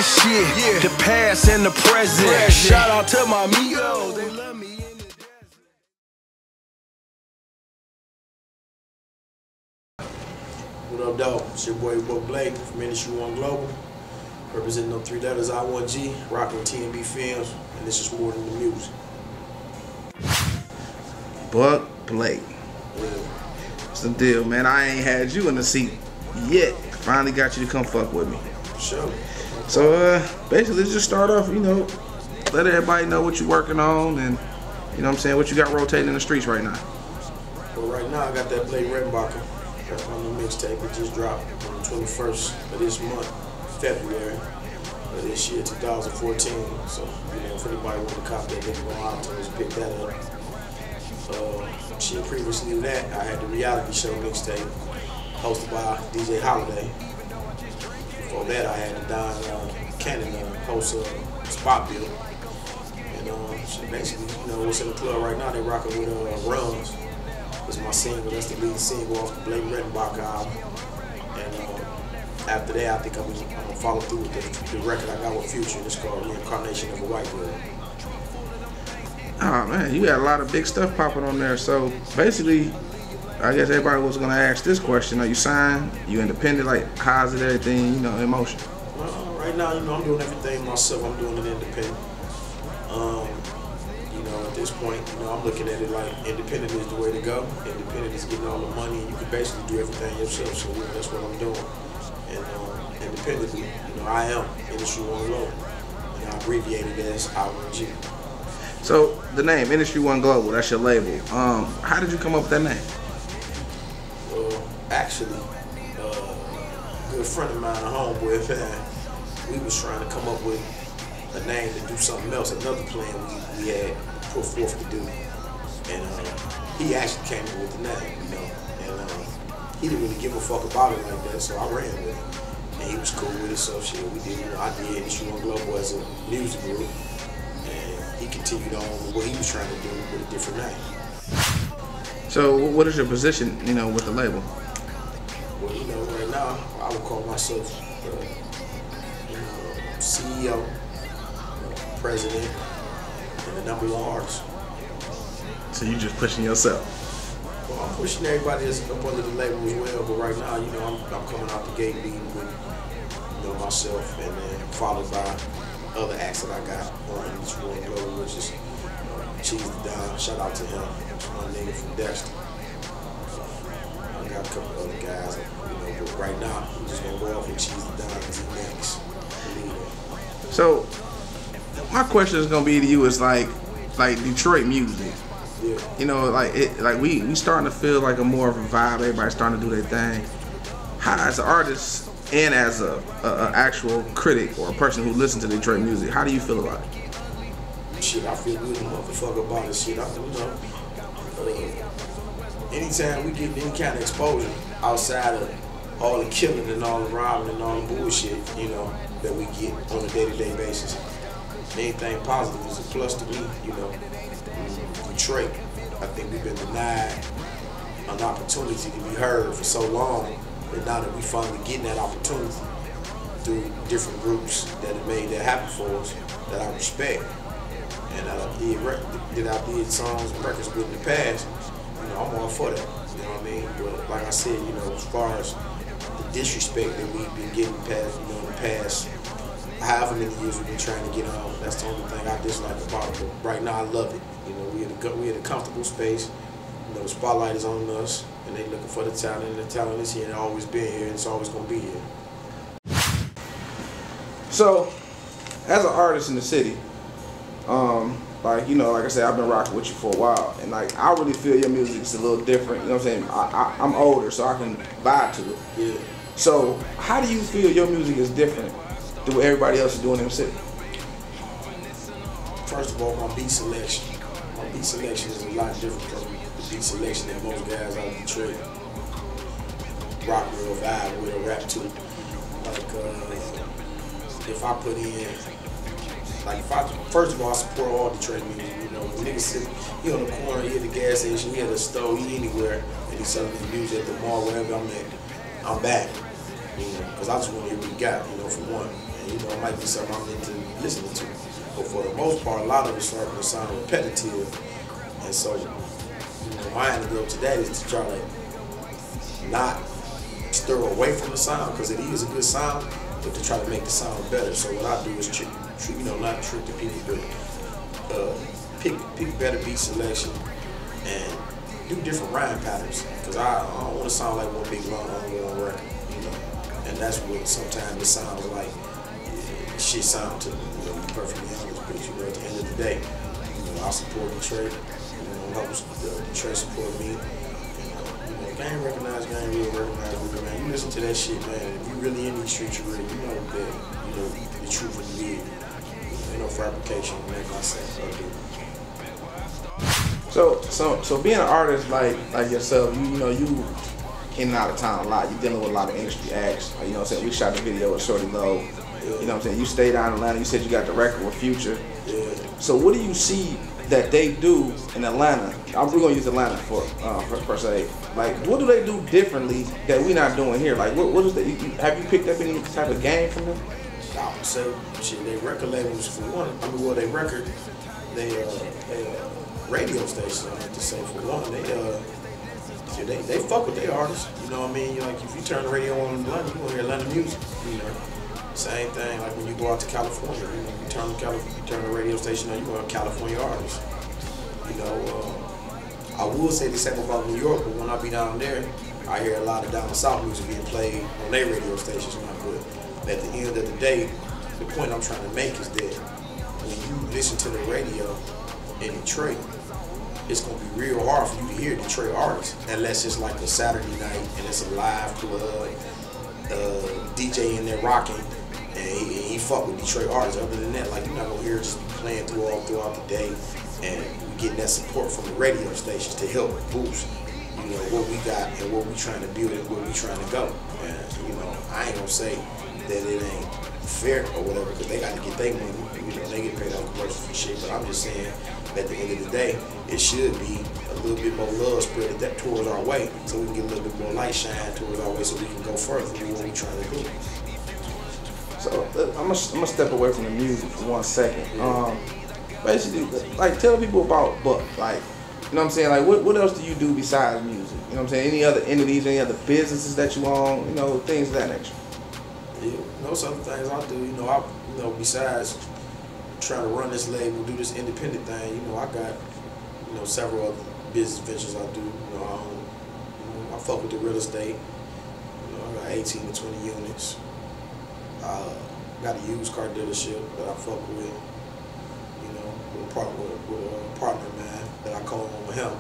this shit, the past and the present. Shout out to my amigos, they love me. What up, dog? It's your boy Blatant from Industry One Global, representing them 3 letters I1G, rocking TandbFilms, and this is more than the music. Blatant. Yeah. What's the deal, man? I ain't had you in the seat yet. Finally got you to come fuck with me. Sure. So basically, let's just start off, let everybody know what you're working on and, what I'm saying, what you got rotating in the streets right now. Well, right now I got that Blatant on the mixtape. It just dropped on the 21st of this month, February of this year, 2014. So, if anybody want to cop that, they can go out to us, pick that up. Previously to that, I had the reality show mixtape hosted by DJ Holiday. Before that, I had the Don Cannon host Spot Bill. And basically, what's in the club right now, they rocking with Runs. It's my single, that's the lead single off the Blatant album. And after that, I think I'm gonna follow through with the record I got with Future. It's called Reincarnation of a White Girl. Oh man, you got a lot of big stuff popping on there. So basically, I guess everybody was gonna ask this question: are you signed? You independent? Like, how's it everything? In motion? Right now, I'm doing everything myself. I'm doing it independent. At this point, I'm looking at it like independent is the way to go. Independent is getting all the money, and you can basically do everything yourself. So that's what I'm doing. And independently, I am Industry One Global, and I abbreviate it as I1G. So the name Industry One Global, that's your label. How did you come up with that name? Well, actually, a good friend of mine, a homeboy, we was trying to come up with a name to do something else, another plan we had put forth to do. And he actually came up with the name, and he didn't really give a fuck about it like that, so I ran with it. And he was cool with it, so shit, we did, I did Industry One Global as a music group. He continued on with what he was trying to do with a different name. So what is your position, with the label? Well, right now, I would call myself, CEO, president, and the #1 artist. So you just pushing yourself? Well, I'm pushing everybody that's up under the label as well, but right now, I'm coming out the gate leading with, myself, and then followed by other acts that I got on Industry One Global, which is Cheese the Don. Shout out to him. That's my nigga from Dexter. I got a couple other guys, but right now I'm just gonna go off with Cheese the Don because he's next. So my question is gonna be to you is like Detroit music. Yeah. We starting to feel like a more of a vibe. Everybody's starting to do their thing. How, as an artist and as a actual critic or a person who listens to Detroit music, how do you feel about it? Shit, I feel good as a motherfucker about it. Shit, anytime we get any kind of exposure outside of all the killing and all the robbing and all the bullshit, that we get on a day-to-day basis, anything positive is a plus to me, Detroit, I think we've been denied an opportunity to be heard for so long. And now that we finally getting that opportunity through different groups that have made that happen for us, that I respect, and I did songs and records with in the past, I'm all for that. You know what I mean? But like I said, as far as the disrespect that we've been getting past, in the past, however many years we've been trying to get on, that's the only thing I dislike about it. But right now, I love it. We at a comfortable space. The spotlight is on us, and they looking for the talent, and the talent is here, and always been here, and it's always gonna be here. So, as an artist in the city, like I said, I've been rocking with you for a while, and I really feel your music is a little different. You know what I'm saying? I'm older, so I can vibe to it. Yeah. So, how do you feel your music is different than what everybody else is doing in the city? First of all, my beat selection. My beat selection is a lot different from the beat selection that most guys out of Detroit rock with or vibe with or rap to. If I put in, first of all, I support all Detroit music. When niggas sit, he on the corner, he at the gas station, he at the store, he anywhere, and he's selling his music at the mall, wherever I'm at, I'm back. Because I just want to hear what he got, for one. And you know, it might be something I'm into listening to. But for the most part, a lot of it's starting to sound repetitive. And so, you know, my antidote to that is to try to not stir away from the sound, because it is a good sound, but to try to make the sound better. So what I do is not trick the people, but pick better beat selection and do different rhyme patterns. Because I don't want to sound like one big long on record, you know. And that's what sometimes it sounds like. Shit sound to me, you know, to be perfectly honest. But you know, at the end of the day, you know, I support Detroit. You know, help Detroit support me. Game recognized, game real recognized, man. You listen to that shit, man. If you really in these streets, you really, you know that, you know, the truth is big. Ain't no fabrication, man. So being an artist like yourself, you know, you in and out of town a lot. You dealing with a lot of industry acts. You know what I'm saying? We shot the video with Shorty Low. Yeah. You know what I'm saying? You stay down in Atlanta. You said you got the record with Future. Yeah. So what do you see that they do in Atlanta? We're gonna use Atlanta for per se. Like, what do they do differently that we're not doing here? Like, what is that? Have you picked up any type of game from them? I would say, shit, they record labels for one. I mean, well, they record, they radio stations. I have to say for one, they fuck with their artists. You know what I mean? Like, if you turn the radio on in Atlanta, you gonna hear Atlanta music. You know, same thing. Like when you go out to California, you know, you turn the radio station on, you gonna have California artists. You know. I would say the same about New York, but when I be down there, I hear a lot of down south music being played on their radio stations. But at the end of the day, the point I'm trying to make is that when you listen to the radio in Detroit, it's gonna be real hard for you to hear Detroit artists unless it's like a Saturday night and it's a live club, DJ in there rocking, and he fuck with Detroit artists. Other than that, like, you're not gonna hear it just playing throughout the day, and getting that support from the radio stations to help boost, you know, what we got and what we trying to build and where we trying to go. And you know, I ain't gonna say that it ain't fair or whatever, because they got to get their money. You know, they get paid off commercials and shit. But I'm just saying, at the end of the day, it should be a little bit more love spread that towards our way, so we can get a little bit more light shine towards our way, so we can go further than what we trying to do. So I'm gonna step away from the music for 1 second. Yeah. Basically, like, tell people about Buck. Like, you know what I'm saying? Like, what else do you do besides music? You know what I'm saying? Any other entities, any other businesses that you own? You know, things of that nature. Yeah, you know, some things I do. You know, besides trying to run this label, do this independent thing. You know, I got, you know, several other business ventures I do. You know, I fuck with the real estate. You know, I got 18 to 20 units. Got a used car dealership that I fuck with. With a partner of mine that I co-own with him,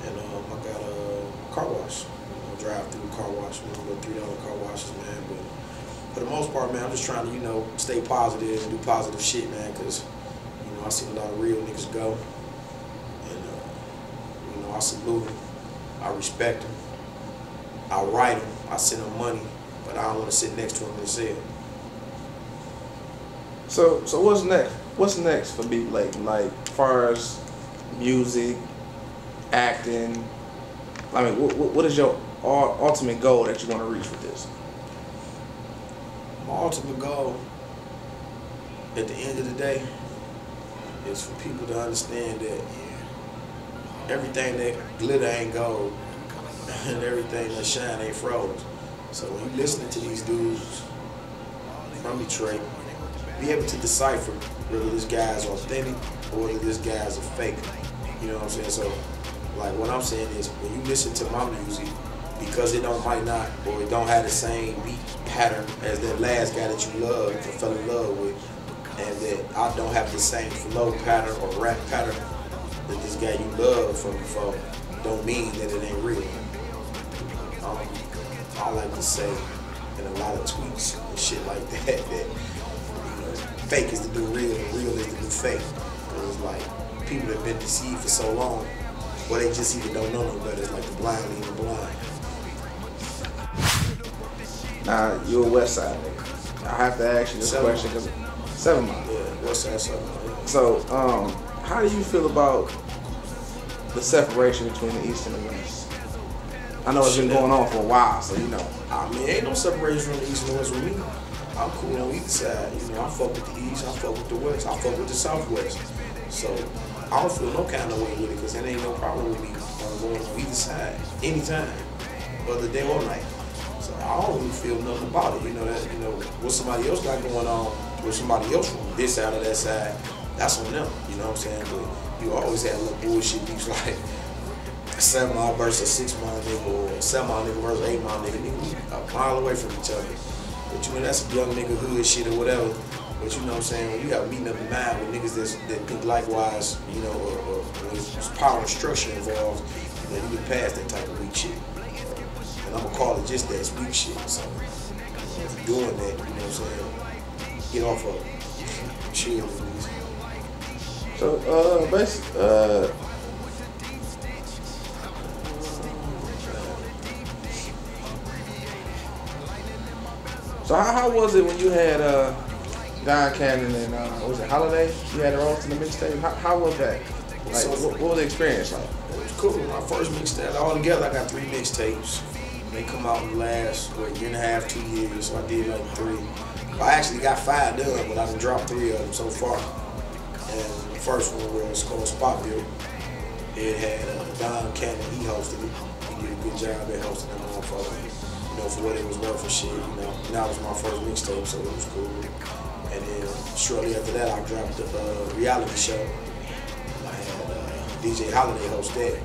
and I got a car wash, drive-through car wash, little $3 car washes, man. But for the most part, man, I'm just trying to, you know, stay positive and do positive shit, man, because, you know, I see a lot of real niggas go, and you know, I salute them, I respect them, I write them, I send them money, but I don't want to sit next to them and say it. So what's next? What's next for B Blatant? Like, as far as music, acting, I mean, what is your ultimate goal that you want to reach with this? My ultimate goal, at the end of the day, is for people to understand that everything that glitter ain't gold, and everything that shine ain't froze. So when you listening to these dudes from Detroit, be able to decipher whether this guy's authentic or whether this guy's a fake. You know what I'm saying? So, like, what I'm saying is, when you listen to my music, because it might not, or it don't have the same beat pattern as that last guy that you love or fell in love with, and that I don't have the same flow pattern or rap pattern that this guy you love from before, don't mean that it ain't real. I like to say in a lot of tweets and shit like that, fake is the new real and real is the new fake. Because it's like, people have been deceived for so long, well, they just either don't know no better. It's like the blind leading the blind. Now, you're a West Side nigga. I have to ask you this question because 7 Mile. Yeah, West Side 7 Mile. Yeah. So, how do you feel about the separation between the East and the West? I know it's been going on for a while, so you know. I mean, ain't no separation from the East and the West with me. I'm cool on either side. You know, I fuck with the East, I fuck with the West, I fuck with the Southwest. So I don't feel no kind of way with it because there ain't no problem with me going on either side anytime, whether day or night. So I don't really feel nothing about it. You know that what somebody else got going on with somebody else from this side or that side, that's on them. You know what I'm saying? But you always have little bullshit beats like a 7 mile versus a 6 mile nigga or a 7 mile nigga versus 8 mile nigga. Nigga, we a mile away from each other. But you know that's a young nigga hood shit or whatever. But you know what I'm saying? When you got meeting up in mind with niggas that think likewise, you know, or there's power and structure involved, you know, you get past that type of weak shit. And I'm gonna call it just that, it's weak shit. So if you're doing that, you know what I'm saying? Get off of it. Chill, please. So basically, so how was it when you had Don Cannon and was it Holiday? You had her on to the mixtape. How was that? Like, So, what was the experience like? It was cool. My first mixtape, all together, I got 3 mixtapes. They come out in the last year and a half, 2 years. So I did like 3. I actually got 5 done, but I done dropped 3 of them so far. And the first one was called Spotville. It had Don Cannon. He hosted it. He did a good job at hosting that motherfucker. You know, for what it was worth and shit. You know, that was my first mixtape, so it was cool. And then shortly after that, I dropped the reality show. I had DJ Holiday host that.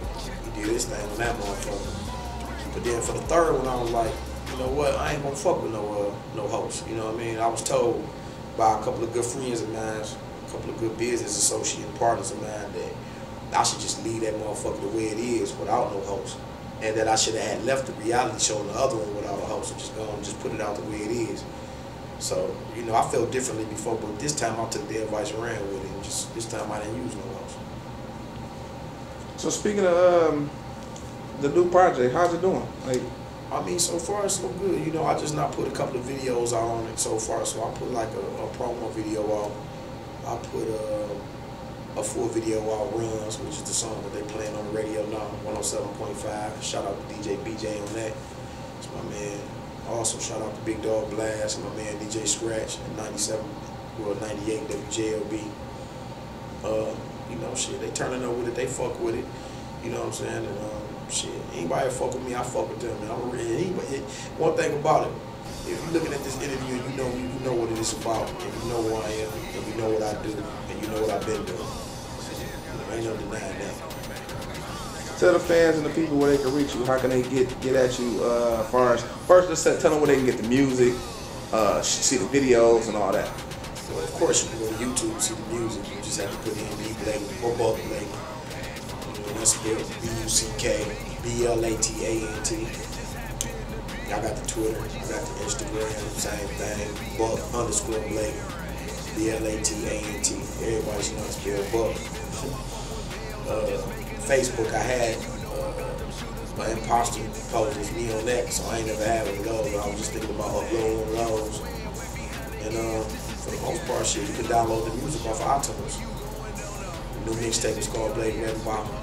He did his thing on that motherfucker. But then for the third one, I was like, you know what? I ain't gonna fuck with no host. You know what I mean? I was told by a couple of good friends of mine, a couple of good business associate and partners of mine that I should just leave that motherfucker the way it is without no host. And that I should have had left the reality show and the other one without a host and just go and just put it out the way it is. So, you know, I felt differently before, but this time I took the advice and ran with it. And just this time I didn't use no host. So speaking of the new project, how's it doing? Like, I mean, so far so good. You know, I just not put a couple of videos out on it so far. So I put like a promo video out. I put a full video out, Runs, which is the song that they playing on the radio now, 107.5. Shout out to DJ BJ on that. It's my man. Also, shout out to Big Dog Blast and my man DJ Scratch at 98 WJLB. You know, shit, they turning up with it, they fuck with it. You know what I'm saying? And shit, anybody that fuck with me, I fuck with them. And I'm really, one thing about it, if you're looking at this interview, you know what it is about, and you know who I am, and you know what I do, and you know what I've been doing. Ain't no denying that. tell the fans and the people where they can reach you. How can they get at you? First, let's tell them where they can get the music, see the videos and all that. Well, of course, you can go to YouTube and see the music. You just have to put in Blatant or Blatant. That's spelled BUCKBLATANT. I got the Twitter, I got the Instagram, same thing. Buck_Blatant. BLATANT. Everybody's know it's spelled Buck. Facebook, I had my imposter post is me on that, so I ain't never had one of those. I was just thinking about uploading one of those. And for the most part, shit, you can download the music off of iTunes. The new mixtape is called Blatant Red Bottom.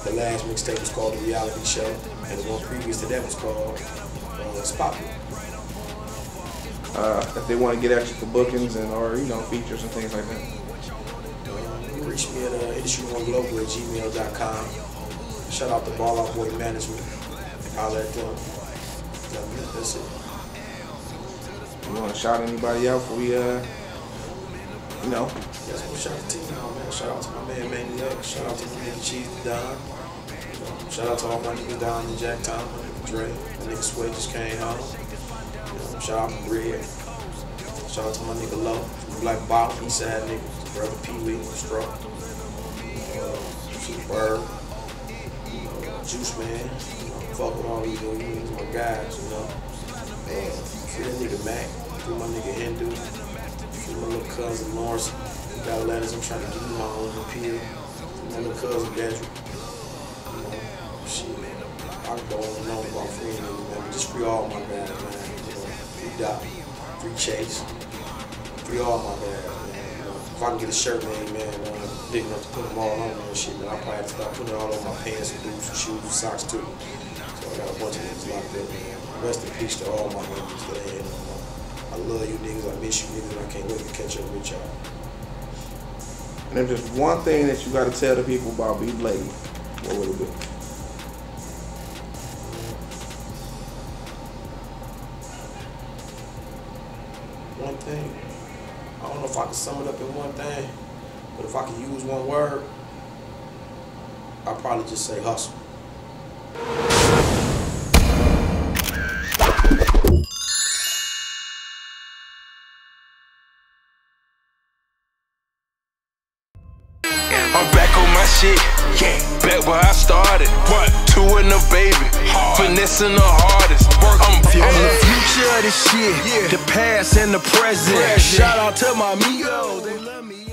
The last mixtape was called The Reality Show, and the one previous to that was called Spotville. If they want to get at you for bookings and or features and things like that. You can reach me at industry1global@gmail.com. Shout out to Ball Out Boy Management. Holler at them. That's it. You want to shout anybody out for we Yes, well, shout out to you, man. Shout out to my man Maniac. Shout out to my nigga Cheese Don. Shout out to all my niggas down in Jacktown. My nigga Dre. My nigga Sway just came home. Shout out to Red. Shout out to my nigga Low. Black Bottle, Eastside nigga. Brother Pee Wee, Struck. Bird. Juice Man. Fuck with all these niggas, my guys, Free that nigga Mac. Free my nigga Hindu. Free my little cousin Lawrence. Got letters, I'm trying to give you my own appeal. Free my little cousin Dedrick. Shit, I can go on and on about free niggas, man. But just free all my guys, man. Free Doc. Free Chase. Free all my guys, man. If I can get a shirt made, man, big enough to put them all on and shit, man, I'll probably have to start putting it all on my pants and boots and shoes and socks too. So I got a bunch of niggas locked up, man. Rest in peace to all my niggas that ain't no more. I love you niggas, I miss you niggas, and I can't wait to catch up with y'all. And if there's one thing that you gotta tell the people about Be Blatant, what would it be? One thing, I don't know if I can sum it up in one thing, but if I can use one word, I'd probably just say hustle. I'm back on my shit, yeah, back where I started. What? Two in the baby, finessing the hardest. I'm the future of this shit, the past and the present. Shout out to my amigos, they love me.